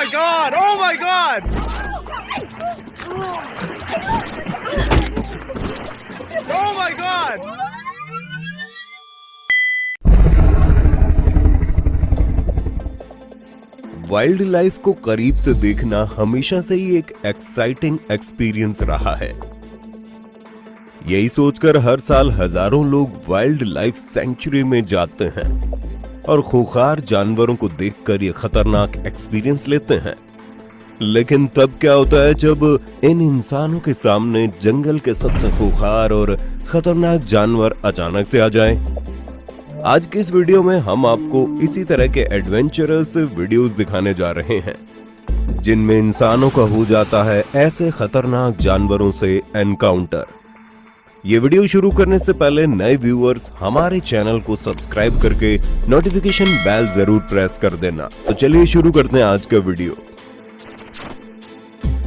my God! Oh my God! Oh my God! Wild life को करीब से देखना हमेशा से ही एक एक्साइटिंग एक्सपीरियंस रहा है। यही सोचकर हर साल हजारों लोग वाइल्ड लाइफ सेंचुरी में जाते हैं और खूंखार जानवरों को देखकर ये खतरनाक एक्सपीरियंस लेते हैं। लेकिन तब क्या होता है जब इन इंसानों के सामने जंगल के सबसे खूंखार और खतरनाक जानवर अचानक से आ जाएं? आज के इस वीडियो में हम आपको इसी तरह के एडवेंचरस वीडियोस दिखाने जा रहे हैं जिनमें इंसानों का हो जाता है ऐसे खतरनाक जानवरों से एनकाउंटर। ये वीडियो शुरू करने से पहले नए व्यूअर्स हमारे चैनल को सब्सक्राइब करके नोटिफिकेशन बेल जरूर प्रेस कर देना। तो चलिए शुरू करते हैं आज का वीडियो।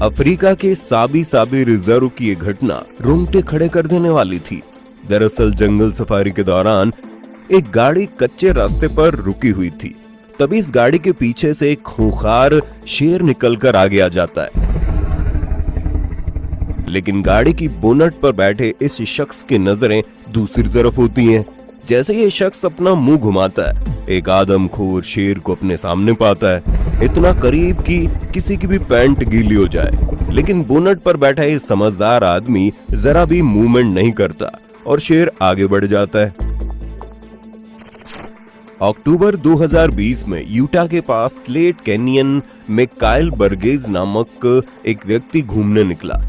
अफ्रीका के साबी रिजर्व की ये घटना रोंगटे खड़े कर देने वाली थी। दरअसल जंगल सफारी के दौरान एक गाड़ी कच्चे रास्ते पर रुकी हुई थी। तभी इस गाड़ी के पीछे से एक खूंखार शेर निकलकर आगे आ जाता है। लेकिन गाड़ी की बोनट पर बैठे इस शख्स की नजरें दूसरी तरफ होती हैं। जैसे ये शख्स अपना मुंह घुमाता है, एक आदमखोर शेर को अपने सामने पाता है, इतना करीब कि किसी की भी पैंट गीली हो जाए। लेकिन बोनट पर बैठा ये समझदार आदमी जरा भी मूवमेंट नहीं करता और शेर आगे बढ़ जाता है। अक्टूबर 2020 में यूटा के पास स्लेट कैनियन में काइल बर्गेज नामक एक व्यक्ति घूमने निकला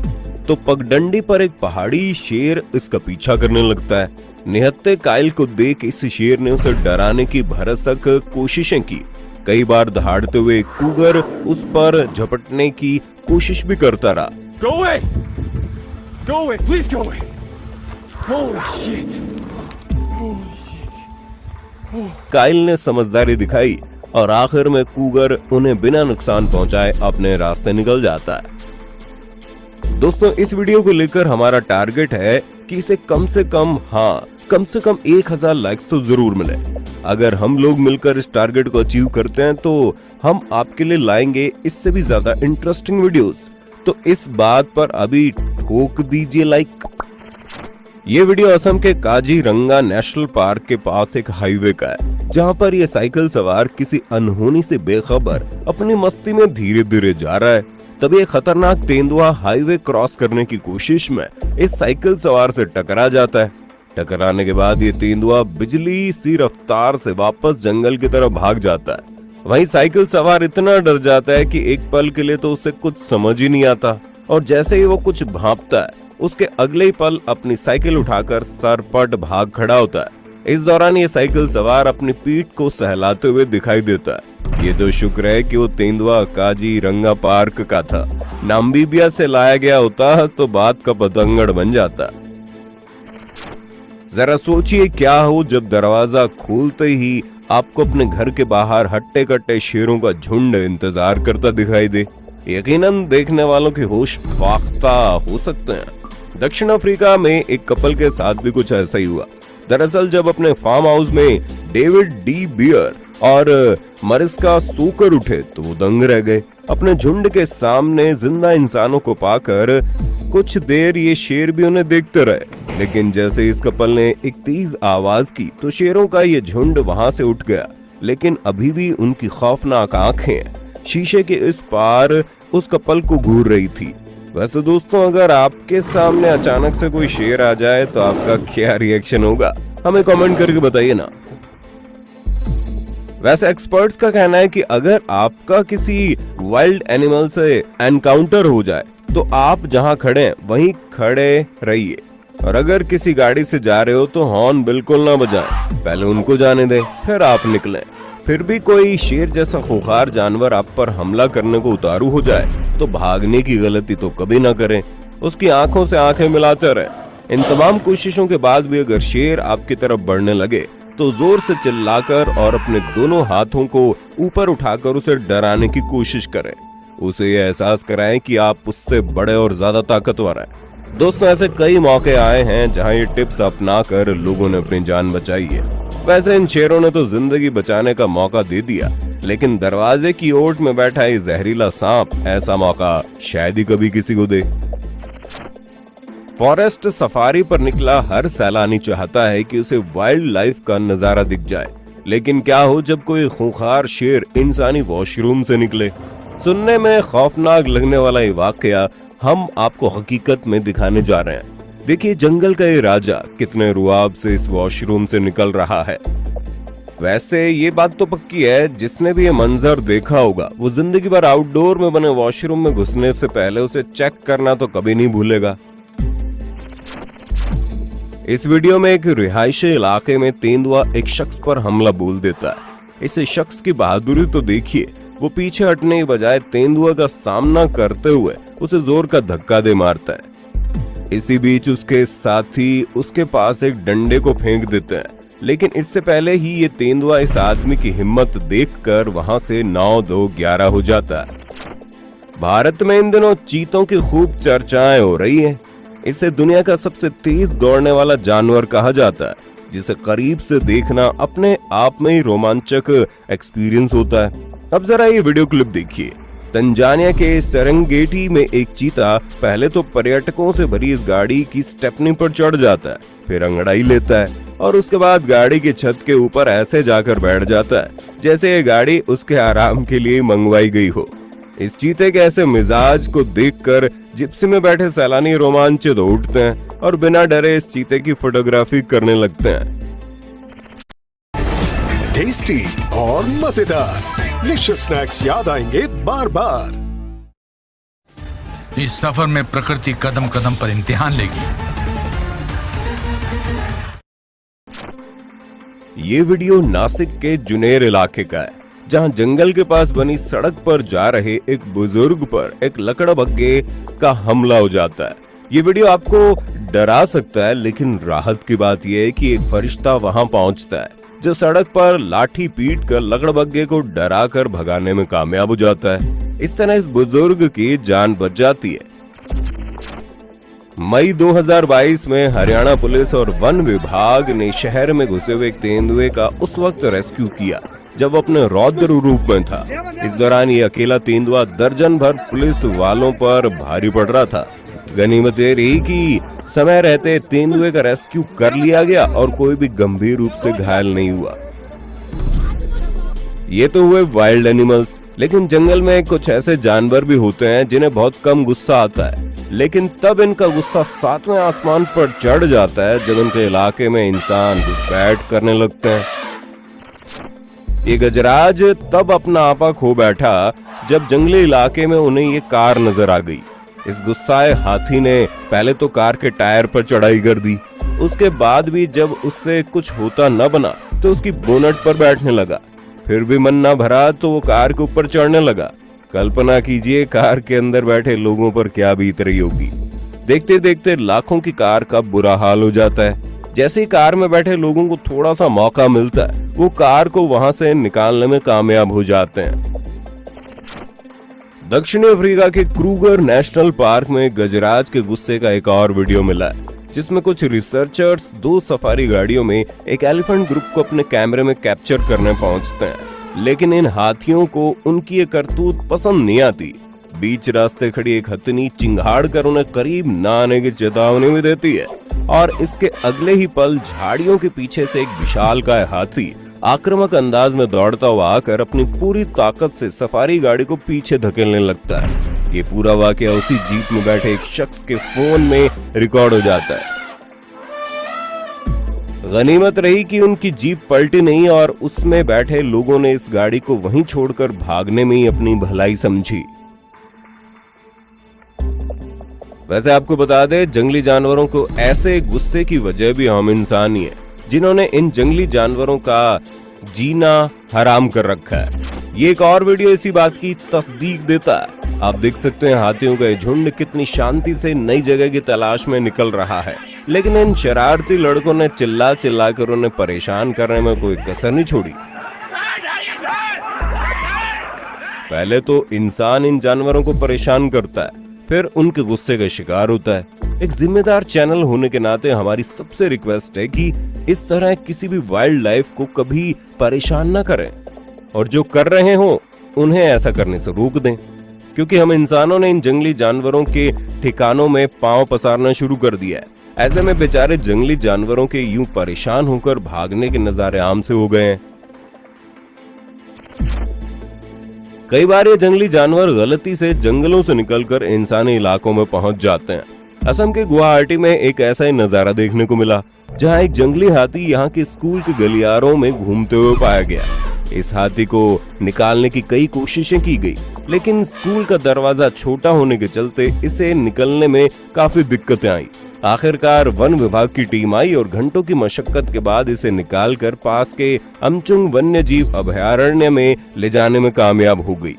तो पगडंडी पर एक पहाड़ी शेर इसका पीछा करने लगता है। निहत्थे काइल को देख इस शेर ने उसे डराने की भरसक कोशिशें की। कई बार दहाड़ते हुए कूगर उस पर झपटने की कोशिश भी करता रहा। Go away! Go away! Please go away! Holy shit! Kyle ने समझदारी दिखाई और आखिर में कूगर उन्हें बिना नुकसान पहुंचाए अपने रास्ते निकल जाता है। दोस्तों, इस वीडियो को लेकर हमारा टारगेट है कि इसे कम से कम 1000 लाइक्स तो जरूर मिले। अगर हम लोग मिलकर इस टारगेट को अचीव करते हैं तो हम आपके लिए लाएंगे इससे भी ज्यादा इंटरेस्टिंग वीडियोस। तो इस बात पर अभी ठोक दीजिए लाइक। ये वीडियो असम के काजीरंगा नेशनल पार्क के पास एक हाईवे का है, जहां पर ये साइकिल सवार किसी अनहोनी से बेखबर अपनी मस्ती में धीरे धीरे जा रहा है। तभी एक खतरनाक तेंदुआ हाईवे क्रॉस करने की कोशिश में इस साइकिल सवार से टकरा जाता है। टकराने के बाद ये तेंदुआ बिजली सी रफ्तार से वापस जंगल की तरफ भाग जाता है। वहीं साइकिल सवार इतना डर जाता है कि एक पल के लिए तो उसे कुछ समझ ही नहीं आता और जैसे ही वो कुछ भांपता है उसके अगले ही पल अपनी साइकिल उठाकर सरपट भाग खड़ा होता है। इस दौरान ये साइकिल सवार अपनी पीठ को सहलाते हुए दिखाई देता है। ये तो शुक्र है कि वो तेंदुआ काजीरंगा पार्क का था। नामीबिया से लाया गया होता तो बात का पतंगड़ बन जाता। जरा सोचिए क्या हो जब दरवाजा खोलते ही आपको अपने घर के बाहर हट्टे कट्टे शेरों का झुंड इंतजार करता दिखाई दे। यकीनन देखने वालों के होश फाख्ता हो सकते हैं। दक्षिण अफ्रीका में एक कपल के साथ भी कुछ ऐसा ही हुआ। दरअसल जब अपने फार्म हाउस में डेविड डी बियर और मरिस्का सोकर उठे तो वो दंग रह गए। अपने झुंड के सामने जिंदा इंसानों को पाकर कुछ देर ये शेर भी उन्हें देखते रहे। लेकिन जैसे इस कपल ने एक तेज आवाज की तो शेरों का ये झुंड वहां से उठ गया। लेकिन अभी भी उनकी खौफनाक आंखें शीशे के इस पार उस कपल को घूर रही थी। वैसे दोस्तों, अगर आपके सामने अचानक से कोई शेर आ जाए तो आपका क्या रिएक्शन होगा, हमें कमेंट करके बताइए ना। वैसे एक्सपर्ट्स का कहना है कि अगर आपका किसी वाइल्ड एनिमल से एनकाउंटर हो जाए तो आप जहां खड़े हैं वहीं खड़े रहिए और अगर किसी गाड़ी से जा रहे हो तो हॉर्न बिल्कुल ना बजाएं। पहले उनको जाने दें, फिर आप निकलें। फिर भी कोई शेर जैसा खूंखार जानवर आप पर हमला करने को उतारू हो जाए तो भागने की गलती तो कभी ना करें। उसकी आंखों से आंखें मिलाते रहें। इन तमाम कोशिशों के बाद भी अगर शेर आपकी तरफ बढ़ने लगे तो जोर से चिल्लाकर और अपने दोनों हाथों को ऊपर उठाकर उसे डराने की कोशिश करें। उसे यह एहसास कराएं कि आप उससे बड़े और ज्यादा ताकतवर हैं। दोस्तों, ऐसे कई मौके आए हैं जहां ये टिप्स अपना कर लोगों ने अपनी जान बचाई है। वैसे इन शेरों ने तो जिंदगी बचाने का मौका दे दिया, लेकिन दरवाजे की ओट में बैठा ये जहरीला सांप ऐसा मौका शायद ही कभी किसी को दे। फॉरेस्ट सफारी पर निकला हर सैलानी चाहता है कि उसे वाइल्ड लाइफ का नजारा दिख जाए, लेकिन क्या हो जब कोई खूंखार शेर इंसानी वॉशरूम से निकले। सुनने में खौफनाक लगने वाला ये वाकया हम आपको हकीकत में दिखाने जा रहे हैं। देखिए जंगल का ये राजा कितने रुआब से इस वॉशरूम से निकल रहा है। वैसे ये बात तो पक्की है, जिसने भी ये मंजर देखा होगा वो जिंदगी भर आउटडोर में बने वॉशरूम में घुसने से पहले उसे चेक करना तो कभी नहीं भूलेगा। इस वीडियो में एक रिहायशी इलाके में तेंदुआ एक शख्स पर हमला बोल देता है। इस शख्स की बहादुरी तो देखिए, वो पीछे हटने की बजाय तेंदुआ का सामना करते हुए उसे जोर का धक्का दे मारता है। इसी बीच उसके साथी उसके पास एक डंडे को फेंक देते हैं, लेकिन इससे पहले ही ये तेंदुआ इस आदमी की हिम्मत देखकर वहां से 9-2-11 हो जाता है। भारत में इन दिनों चीतों की खूब चर्चाएं हो रही हैं। इसे दुनिया का सबसे तेज दौड़ने वाला जानवर कहा जाता है, जिसे करीब से देखना अपने आप में ही रोमांचक एक्सपीरियंस होता है। अब जरा ये वीडियो क्लिप देखिए। तंजानिया के सेरेंगेटी में एक चीता पहले तो पर्यटकों से भरी इस गाड़ी की स्टेपनी पर चढ़ जाता है, फिर अंगड़ाई लेता है और उसके बाद गाड़ी की छत के ऊपर ऐसे जाकर बैठ जाता है जैसे ये गाड़ी उसके आराम के लिए मंगवाई गई हो। इस चीते के ऐसे मिजाज को देखकर जिप्सी में बैठे सैलानी रोमांचित हो उठते हैं और बिना डरे इस चीते की फोटोग्राफी करने लगते हैं। टेस्टी और मजेदार डिलीशियस स्नैक्स याद आएंगे बार बार। इस सफर में प्रकृति कदम कदम पर इम्तिहान लेगी। ये वीडियो नासिक के जुनेर इलाके का है, जहां जंगल के पास बनी सड़क पर जा रहे एक बुजुर्ग पर एक लकड़बग्घे का हमला हो जाता है। ये वीडियो आपको डरा सकता है, लेकिन राहत की बात यह है कि एक फरिश्ता वहां पहुंचता है जो सड़क पर लाठी पीट कर लकड़बग्घे को डरा कर भगाने में कामयाब हो जाता है। इस तरह इस बुजुर्ग की जान बच जाती है। मई 2022 में हरियाणा पुलिस और वन विभाग ने शहर में घुसे हुए एक तेंदुए का उस वक्त रेस्क्यू किया जब अपने रौद्र रूप में था। इस दौरान ये अकेला तेंदुआ दर्जन भर पुलिस वालों पर भारी पड़ रहा था। गनीमत ये रही कि समय रहते तेंदुए का रेस्क्यू कर लिया गया और कोई भी गंभीर रूप से घायल नहीं हुआ। ये तो हुए वाइल्ड एनिमल्स, लेकिन जंगल में कुछ ऐसे जानवर भी होते हैं जिन्हें बहुत कम गुस्सा आता है, लेकिन तब इनका गुस्सा 7वें आसमान पर चढ़ जाता है जब इनके इलाके में इंसान घुसपैठ करने लगते हैं। ये गजराज तब अपना आपा खो बैठा जब जंगली इलाके में उन्हें ये कार नजर आ गई। इस गुस्साए हाथी ने पहले तो कार के टायर पर चढ़ाई कर दी, उसके बाद भी जब उससे कुछ होता न बना तो उसकी बोनट पर बैठने लगा। फिर भी मन न भरा तो वो कार के ऊपर चढ़ने लगा। कल्पना कीजिए कार के अंदर बैठे लोगों पर क्या बीत रही होगी। देखते देखते लाखों की कार का बुरा हाल हो जाता है। जैसे ही कार में बैठे लोगों को थोड़ा सा मौका मिलता है, वो कार को वहां से निकालने में कामयाब हो जाते हैं। दक्षिणी अफ्रीका के क्रूगर नेशनल पार्क में गजराज के गुस्से का एक और वीडियो मिला है, जिसमें कुछ रिसर्चर्स 2 सफारी गाड़ियों में एक एलिफेंट ग्रुप को अपने कैमरे में कैप्चर करने पहुंचते हैं, लेकिन इन हाथियों को उनकी ये करतूत पसंद नहीं आती। बीच रास्ते खड़ी एक हथिनी चिंगाड़ कर उन्हें करीब न आने की चेतावनी भी देती है और इसके अगले ही पल झाड़ियों के पीछे से एक विशालकाय हाथी आक्रामक अंदाज में दौड़ता हुआ आकर अपनी पूरी ताकत से सफारी गाड़ी को पीछे धकेलने लगता है। ये पूरा वाकया उसी जीप में बैठे एक शख्स के फोन में रिकॉर्ड हो जाता है। गनीमत रही कि उनकी जीप पलटी नहीं और उसमें बैठे लोगों ने इस गाड़ी को वहीं छोड़कर भागने में ही अपनी भलाई समझी। वैसे आपको बता दें, जंगली जानवरों को ऐसे गुस्से की वजह भी हम इंसान ही हैं, जिन्होंने इन जंगली जानवरों का जीना हराम कर रखा है। ये एक और वीडियो इसी बात की तस्दीक देता है। आप देख सकते हैं हाथियों का झुंड कितनी शांति से नई जगह की तलाश में निकल रहा है, लेकिन इन शरारती लड़कों ने चिल्ला चिल्ला कर उन्हें परेशान करने में कोई कसर नहीं छोड़ी। पहले तो इंसान इन जानवरों को परेशान करता है, फिर उनके गुस्से का शिकार होता है। एक जिम्मेदार चैनल होने के नाते हमारी सबसे रिक्वेस्ट है कि इस तरह किसी भी वाइल्ड लाइफ को कभी परेशान न करें। और जो कर रहे हों उन्हें ऐसा करने से रोक दें, क्योंकि हम इंसानों ने इन जंगली जानवरों के ठिकानों में पांव पसारना शुरू कर दिया है। ऐसे में बेचारे जंगली जानवरों के यूं परेशान होकर भागने के नजारे आम से हो गए हैं। कई बार ये जंगली जानवर गलती से जंगलों से निकलकर इंसानी इलाकों में पहुंच जाते हैं। असम के गुवाहाटी में एक ऐसा ही नजारा देखने को मिला, जहां एक जंगली हाथी यहां के स्कूल के गलियारों में घूमते हुए पाया गया। इस हाथी को निकालने की कई कोशिशें की गई, लेकिन स्कूल का दरवाजा छोटा होने के चलते इसे निकलने में काफी दिक्कतें आई। आखिरकार वन विभाग की टीम आई और घंटों की मशक्कत के बाद इसे निकालकर पास के अमचुंग वन्य जीव अभयारण्य में ले जाने में कामयाब हो गई।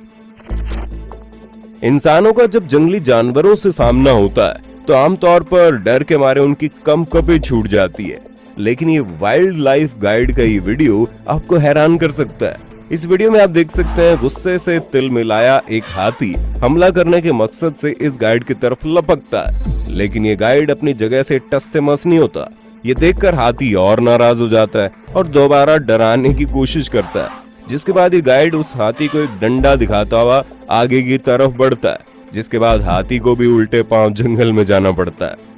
इंसानों का जब जंगली जानवरों से सामना होता है तो आमतौर पर डर के मारे उनकी कंपकपी छूट जाती है, लेकिन ये वाइल्ड लाइफ गाइड का ये वीडियो आपको हैरान कर सकता है। इस वीडियो में आप देख सकते हैं गुस्से से तिल मिलाया एक हाथी हमला करने के मकसद से इस गाइड की तरफ लपकता है, लेकिन ये गाइड अपनी जगह से टस से मस नहीं होता। ये देखकर हाथी और नाराज हो जाता है और दोबारा डराने की कोशिश करता है, जिसके बाद ये गाइड उस हाथी को एक डंडा दिखाता हुआ आगे की तरफ बढ़ता है, जिसके बाद हाथी को भी उल्टे पांव जंगल में जाना पड़ता है।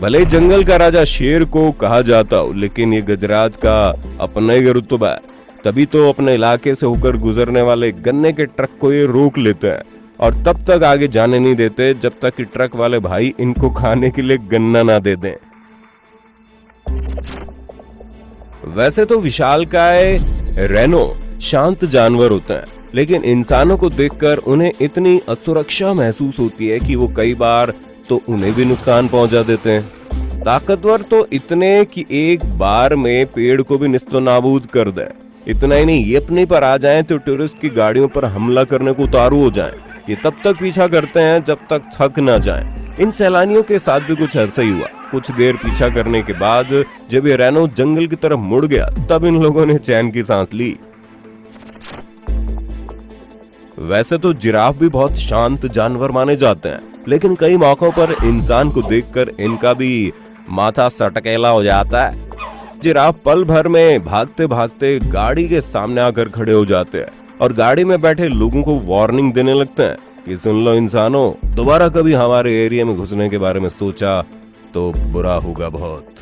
भले जंगल का राजा शेर को कहा जाता हो, लेकिन ये गजराज का अपना ही रुतबा है। तभी तो अपने इलाके से होकर गुजरने वाले गन्ने के ट्रक को ये रोक लेते हैं और तब तक आगे जाने नहीं देते जब तक कि ट्रक वाले भाई इनको खाने के लिए गन्ना ना दे दें। वैसे तो विशालकाय रेनो शांत जानवर होते हैं, लेकिन इंसानों को देखकर उन्हें इतनी असुरक्षा महसूस होती है कि वो कई बार तो उन्हें भी नुकसान पहुंचा देते हैं। ताकतवर तो इतने कि एक बार में पेड़ को भी निस्तो नाबूद कर दें। इतना ही नहीं, ये अपने पर आ जाएं तो टूरिस्ट की गाड़ियों पर हमला करने को उतारू हो जाएं। ये तब तक पीछा करते हैं जब तक थक ना जाएं। इन सैलानियों के साथ भी कुछ ऐसा ही हुआ। कुछ देर पीछा करने के बाद जब ये रेनो जंगल की तरफ मुड़ गया, तब इन लोगों ने चैन की सांस ली। वैसे तो जिराफ भी बहुत शांत जानवर माने जाते हैं, लेकिन कई मौकों पर इंसान को देखकर इनका भी माथा सटकेला हो जाता है। जिराफ पल भर में भागते भागते गाड़ी के सामने आकर खड़े हो जाते हैं और गाड़ी में बैठे लोगों को वार्निंग देने लगते हैं कि सुन लो इंसानों, दोबारा कभी हमारे एरिया में घुसने के बारे में सोचा तो बुरा होगा बहुत।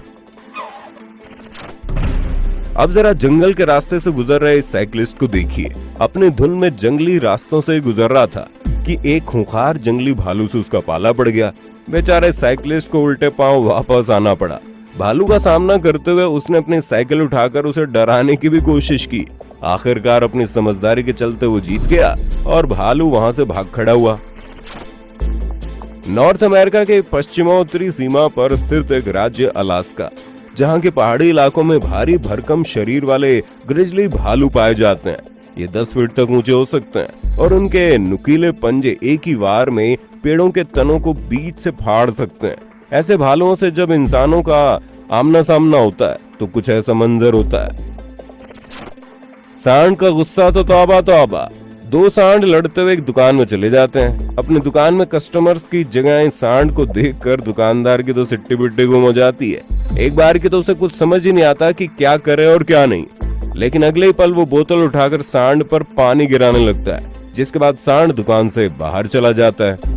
अब जरा जंगल के रास्ते से गुजर रहे इस साइकिलिस्ट को देखिए। अपनी धुन में जंगली रास्तों से गुजर रहा था कि एक खूंखार जंगली भालू से उसका पाला पड़ गया। बेचारे साइकिलिस्ट को उल्टे पांव वापस आना पड़ा। भालू का सामना करते हुए उसने अपनी साइकिल उठाकर उसे डराने की भी कोशिश की। आखिरकार अपनी समझदारी के चलते वो जीत गया और भालू वहां से भाग खड़ा हुआ। नॉर्थ अमेरिका के पश्चिमोत्तरी सीमा पर स्थित एक राज्य अलास्का, जहां के पहाड़ी इलाकों में भारी भरकम शरीर वाले ग्रिजली भालू पाए जाते हैं। ये 10 फीट तक ऊंचे हो सकते हैं और उनके नुकीले पंजे एक ही वार में पेड़ों के तनों को बीच से फाड़ सकते हैं। ऐसे भालुओं से जब इंसानों का आमना सामना होता है तो कुछ ऐसा मंजर होता है। सांड का गुस्सा तो तौबा तौबा। 2 सांड लड़ते हुए एक दुकान में चले जाते हैं। अपनी दुकान में कस्टमर्स की जगह सांड को देखकर दुकानदार की तो सिट्टी बिट्टी गुम हो जाती है। एक बार की तो उसे कुछ समझ ही नहीं आता कि क्या करे और क्या नहीं, लेकिन अगले ही पल वो बोतल उठाकर सांड पर पानी गिराने लगता है, जिसके बाद सांड दुकान से बाहर चला जाता है।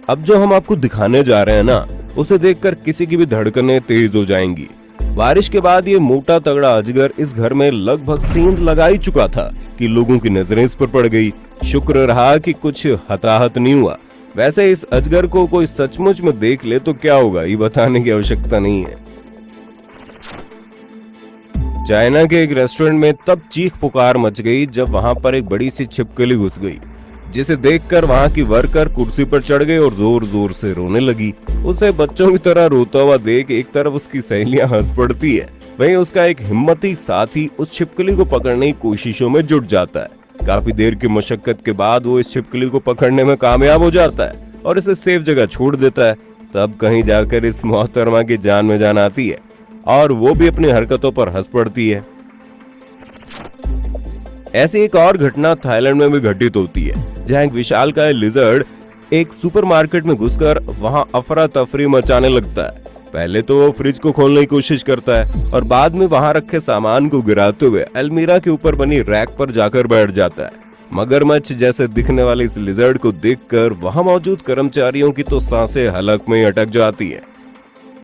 अब जो हम आपको दिखाने जा रहे हैं ना, उसे देखकर किसी की भी धड़कनें तेज हो जाएंगी। बारिश के बाद ये मोटा तगड़ा अजगर इस घर में लगभग सेंध लगा ही चुका था कि लोगों की नजरें इस पर पड़ गई। शुक्र रहा कि कुछ हताहत नहीं हुआ। वैसे इस अजगर को कोई सचमुच में देख ले तो क्या होगा, ये बताने की आवश्यकता नहीं है। चाइना के एक रेस्टोरेंट में तब चीख पुकार मच गई जब वहां पर एक बड़ी सी छिपकली घुस गई, जिसे देखकर वहां की वर्कर कुर्सी पर चढ़ गई और जोर जोर से रोने लगी। उसे बच्चों की तरह रोता हुआ देख एक तरफ उसकी सहेलियां हंस पड़ती है, वहीं उसका एक हिम्मती साथी उस छिपकली को पकड़ने की कोशिशों में जुट जाता है। काफी देर की मशक्कत के बाद वो इस छिपकली को पकड़ने में कामयाब हो जाता है और इसे सेफ जगह छोड़ देता है। तब कहीं जाकर इस मोहतरमा की जान में जान आती है और वो भी अपनी हरकतों पर हंस पड़ती है। ऐसी एक और घटना थाईलैंड में भी घटित होती है, जहां एक विशालकाय लिजर्ड एक सुपरमार्केट में घुसकर वहां अफरा तफरी मचाने लगता है। पहले तो वो फ्रिज को खोलने की कोशिश करता है और बाद में वहां रखे सामान को गिराते हुए अलमीरा के ऊपर बनी रैक पर जाकर बैठ जाता है। मगरमच्छ जैसे दिखने वाले इस लिजर्ड को देखकर वहां मौजूद कर्मचारियों की तो सांसें हलक में अटक जाती है।